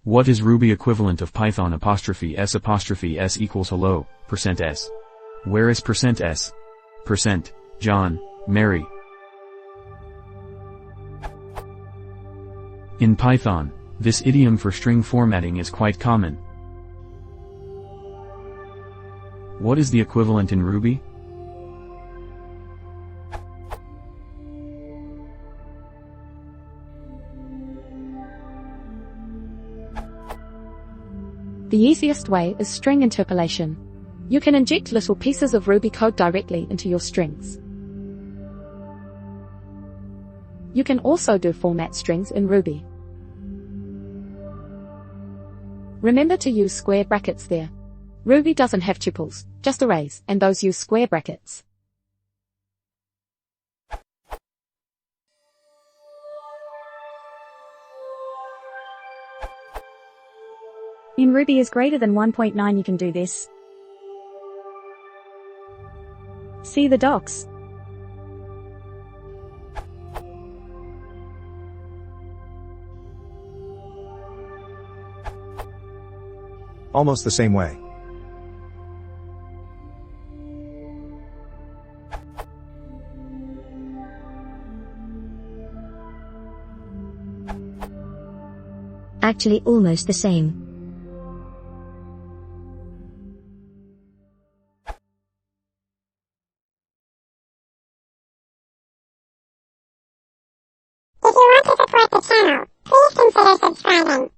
What is Ruby equivalent of Python '(s)'s equals hello, %s? Where is %s? John, Mary. In Python, this idiom for string formatting is quite common. What is the equivalent in Ruby? The easiest way is string interpolation. You can inject little pieces of Ruby code directly into your strings. You can also do format strings in Ruby. Remember to use square brackets there. Ruby doesn't have tuples, just arrays, and those use square brackets. In Ruby is greater than 1.9 you can do this. See the docs. Almost the same way. Actually almost the same. If you want to support the channel, please consider subscribing.